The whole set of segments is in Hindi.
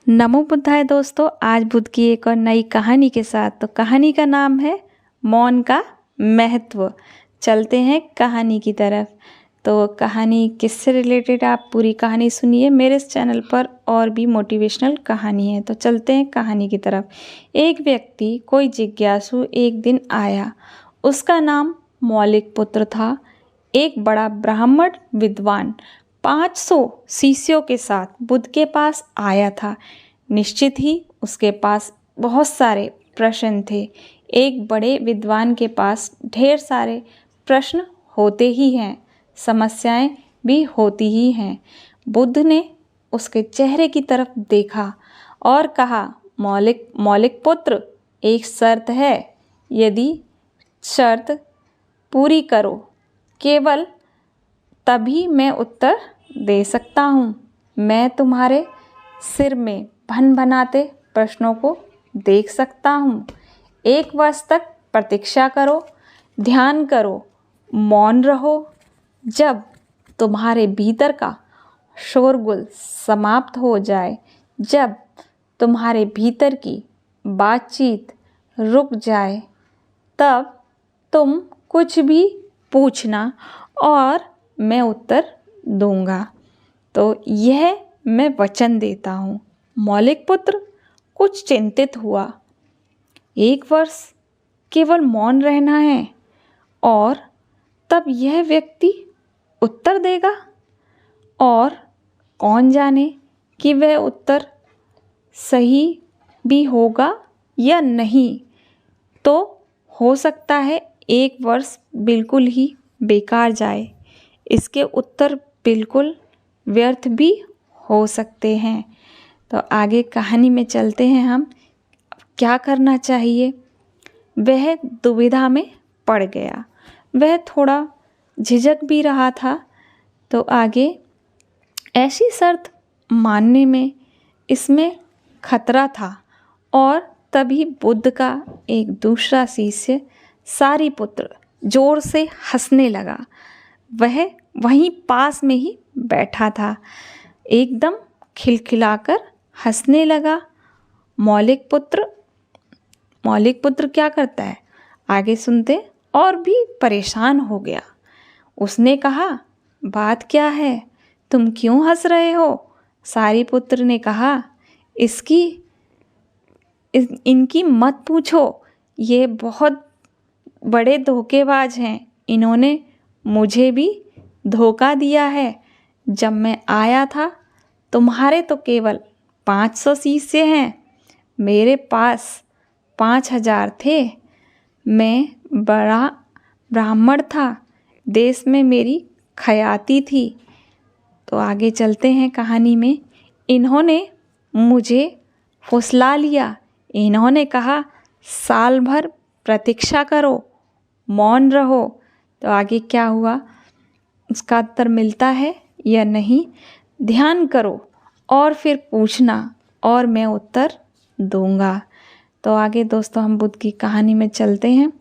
नमो बुद्धाय दोस्तों, आज बुद्ध की एक और नई कहानी के साथ। तो कहानी का नाम है मौन का महत्व। चलते हैं कहानी की तरफ। तो कहानी किससे रिलेटेड, आप पूरी कहानी सुनिए। मेरे इस चैनल पर और भी मोटिवेशनल कहानी है। तो चलते हैं कहानी की तरफ। एक व्यक्ति, कोई जिज्ञासु, एक दिन आया। उसका नाम मौलिक पुत्र था। एक बड़ा ब्राह्मण विद्वान 500 शिष्यों के साथ बुद्ध के पास आया था। निश्चित ही उसके पास बहुत सारे प्रश्न थे। एक बड़े विद्वान के पास ढेर सारे प्रश्न होते ही हैं, समस्याएं भी होती ही हैं। बुद्ध ने उसके चेहरे की तरफ देखा और कहा, मौलिक पुत्र, एक शर्त है। यदि शर्त पूरी करो, केवल तभी मैं उत्तर दे सकता हूँ। मैं तुम्हारे सिर में भन-भनाते प्रश्नों को देख सकता हूँ। 1 वर्ष तक प्रतीक्षा करो, ध्यान करो, मौन रहो। जब तुम्हारे भीतर का शोरगुल समाप्त हो जाए, जब तुम्हारे भीतर की बातचीत रुक जाए, तब तुम कुछ भी पूछना और मैं उत्तर दूंगा। तो यह मैं वचन देता हूँ। मौलिक पुत्र कुछ चिंतित हुआ। 1 वर्ष केवल मौन रहना है और तब यह व्यक्ति उत्तर देगा, और कौन जाने कि वह उत्तर सही भी होगा या नहीं। तो हो सकता है 1 वर्ष बिल्कुल ही बेकार जाए, इसके उत्तर बिल्कुल व्यर्थ भी हो सकते हैं। तो आगे कहानी में चलते हैं हम। क्या करना चाहिए? वह दुविधा में पड़ गया। वह थोड़ा झिझक भी रहा था। तो आगे ऐसी शर्त मानने में इसमें खतरा था। और तभी बुद्ध का एक दूसरा शिष्य सारिपुत्र जोर से हंसने लगा। वह वहीं पास में ही बैठा था, एकदम खिलखिलाकर हंसने लगा। मौलिक पुत्र क्या करता है, आगे सुनते, और भी परेशान हो गया। उसने कहा, बात क्या है, तुम क्यों हंस रहे हो? सारिपुत्र ने कहा, इनकी मत पूछो, ये बहुत बड़े धोखेबाज हैं। इन्होंने मुझे भी धोखा दिया है। जब मैं आया था, तुम्हारे तो केवल 500 शिष्य हैं, मेरे पास 5000 थे। मैं बड़ा ब्राह्मण था, देश में मेरी ख्याति थी। तो आगे चलते हैं कहानी में। इन्होंने मुझे फुसला लिया। इन्होंने कहा, साल भर प्रतीक्षा करो, मौन रहो। तो आगे क्या हुआ, उसका उत्तर मिलता है या नहीं। ध्यान करो और फिर पूछना और मैं उत्तर दूंगा। तो आगे दोस्तों हम बुद्ध की कहानी में चलते हैं।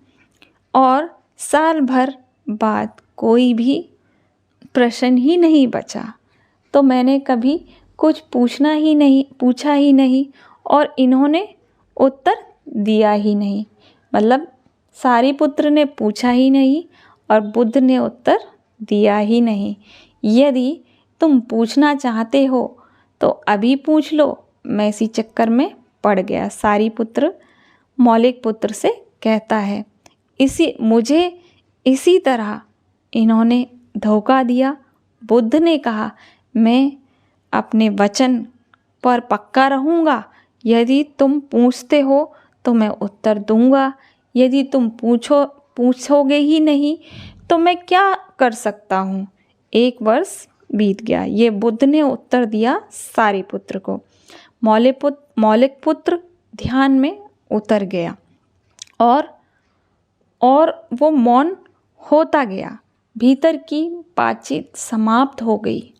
और साल भर बाद कोई भी प्रश्न ही नहीं बचा। तो मैंने कभी कुछ पूछा ही नहीं और इन्होंने उत्तर दिया ही नहीं। मतलब सारिपुत्र ने पूछा ही नहीं और बुद्ध ने उत्तर दिया ही नहीं। यदि तुम पूछना चाहते हो तो अभी पूछ लो, मैं इसी चक्कर में पड़ गया। सारिपुत्र मौलिक पुत्र से कहता है, मुझे इसी तरह इन्होंने धोखा दिया। बुद्ध ने कहा, मैं अपने वचन पर पक्का रहूँगा। यदि तुम पूछते हो तो मैं उत्तर दूंगा। यदि तुम पूछोगे ही नहीं तो मैं क्या कर सकता हूँ। 1 वर्ष बीत गया। ये बुद्ध ने उत्तर दिया सारिपुत्र को। मौलिक पुत्र ध्यान में उतर गया और वो मौन होता गया। भीतर की बातचीत समाप्त हो गई।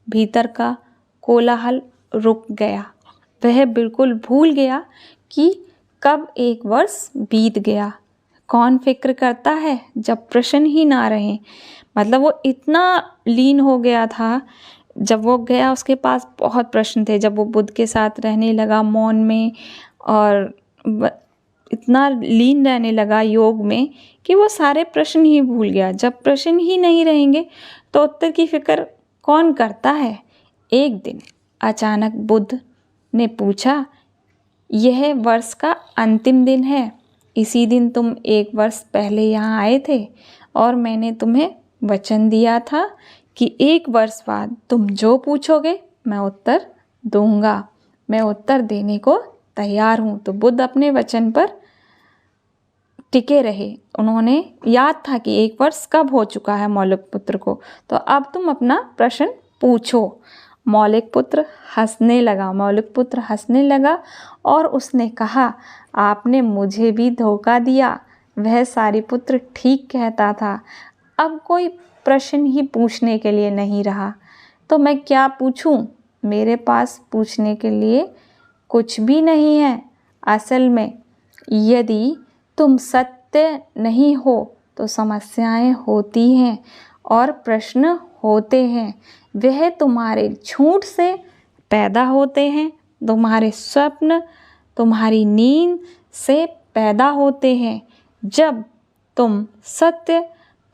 भीतर का कोलाहल रुक गया। वह बिल्कुल भूल गया कि कब 1 वर्ष बीत गया। कौन फिक्र करता है जब प्रश्न ही ना रहे। मतलब वो इतना लीन हो गया था, जब वो गया उसके पास बहुत प्रश्न थे। जब वो बुद्ध के साथ रहने लगा मौन में और इतना लीन रहने लगा योग में कि वो सारे प्रश्न ही भूल गया। जब प्रश्न ही नहीं रहेंगे तो उत्तर की फिक्र कौन करता है। एक दिन अचानक बुद्ध ने पूछा, यह वर्ष का अंतिम दिन है। इसी दिन तुम 1 वर्ष पहले यहाँ आए थे और मैंने तुम्हें वचन दिया था कि 1 वर्ष बाद तुम जो पूछोगे मैं उत्तर दूंगा। मैं उत्तर देने को तैयार हूँ। तो बुद्ध अपने वचन पर टिके रहे। उन्होंने याद था कि 1 वर्ष कब हो चुका है मौलिक पुत्र को, तो अब तुम अपना प्रश्न पूछो। मौलिक पुत्र हंसने लगा और उसने कहा, आपने मुझे भी धोखा दिया। वह सारिपुत्र ठीक कहता था। अब कोई प्रश्न ही पूछने के लिए नहीं रहा, तो मैं क्या पूछूं? मेरे पास पूछने के लिए कुछ भी नहीं है। असल में यदि तुम सत्य नहीं हो तो समस्याएं होती हैं और प्रश्न होते हैं। वह तुम्हारे झूठ से पैदा होते हैं, तुम्हारे स्वप्न, तुम्हारी नींद से पैदा होते हैं। जब तुम सत्य,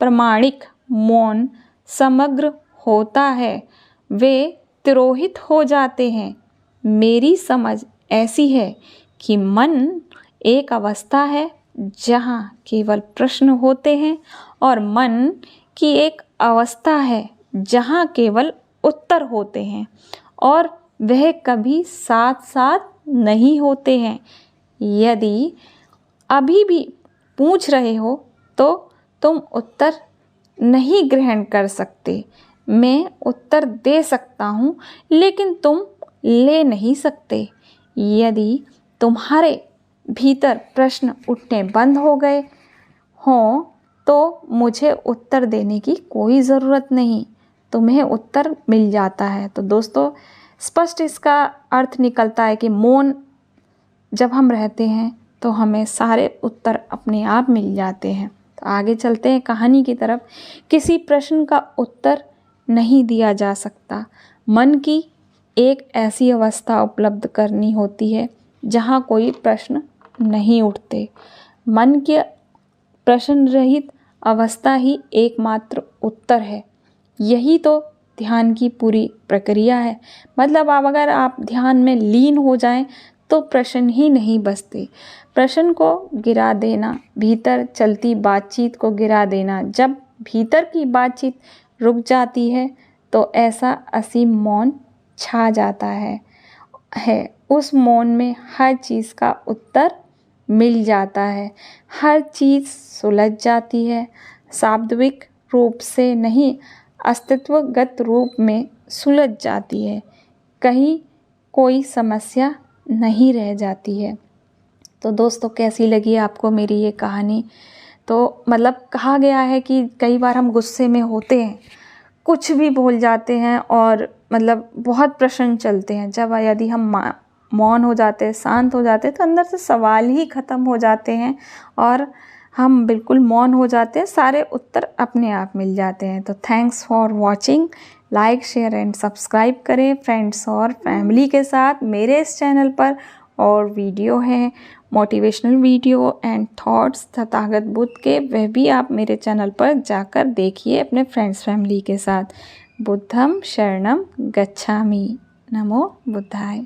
प्रामाणिक, मौन, समग्र होता है, वे तिरोहित हो जाते हैं। मेरी समझ ऐसी है कि मन एक अवस्था है जहाँ केवल प्रश्न होते हैं और मन की एक अवस्था है जहाँ केवल उत्तर होते हैं और वह कभी साथ साथ नहीं होते हैं। यदि अभी भी पूछ रहे हो तो तुम उत्तर नहीं ग्रहण कर सकते। मैं उत्तर दे सकता हूँ लेकिन तुम ले नहीं सकते। यदि तुम्हारे भीतर प्रश्न उठने बंद हो गए हों तो मुझे उत्तर देने की कोई ज़रूरत नहीं, तुम्हें उत्तर मिल जाता है। तो दोस्तों, स्पष्ट इसका अर्थ निकलता है कि मौन जब हम रहते हैं तो हमें सारे उत्तर अपने आप मिल जाते हैं। तो आगे चलते हैं कहानी की तरफ। किसी प्रश्न का उत्तर नहीं दिया जा सकता। मन की एक ऐसी अवस्था उपलब्ध करनी होती है जहाँ कोई प्रश्न नहीं उठते। मन के प्रश्न रहित अवस्था ही एकमात्र उत्तर है। यही तो ध्यान की पूरी प्रक्रिया है। मतलब अगर आप ध्यान में लीन हो जाएं तो प्रश्न ही नहीं बचते। प्रश्न को गिरा देना, भीतर चलती बातचीत को गिरा देना। जब भीतर की बातचीत रुक जाती है तो ऐसा असीम मौन छा जाता है। उस मौन में हर चीज़ का उत्तर मिल जाता है, हर चीज़ सुलझ जाती है। शाब्दिक रूप से नहीं, अस्तित्वगत रूप में सुलझ जाती है। कहीं कोई समस्या नहीं रह जाती है। तो दोस्तों, कैसी लगी आपको मेरी ये कहानी? तो मतलब कहा गया है कि कई बार हम गुस्से में होते हैं, कुछ भी भूल जाते हैं और मतलब बहुत प्रश्न चलते हैं। जब यदि हम मौन हो जाते हैं, शांत हो जाते हैं, तो अंदर से सवाल ही ख़त्म हो जाते हैं और हम बिल्कुल मौन हो जाते हैं, सारे उत्तर अपने आप मिल जाते हैं। तो thanks for watching. Like, share and subscribe करें फ्रेंड्स और फैमिली के साथ मेरे इस चैनल पर। और वीडियो है motivational video and thoughts Tathagata Buddha के, वह भी आप मेरे चैनल पर जाकर देखिए अपने फ्रेंड्स फैमिली के साथ। बुद्धम शरणम गच्छामि। नमो बुद्धाय।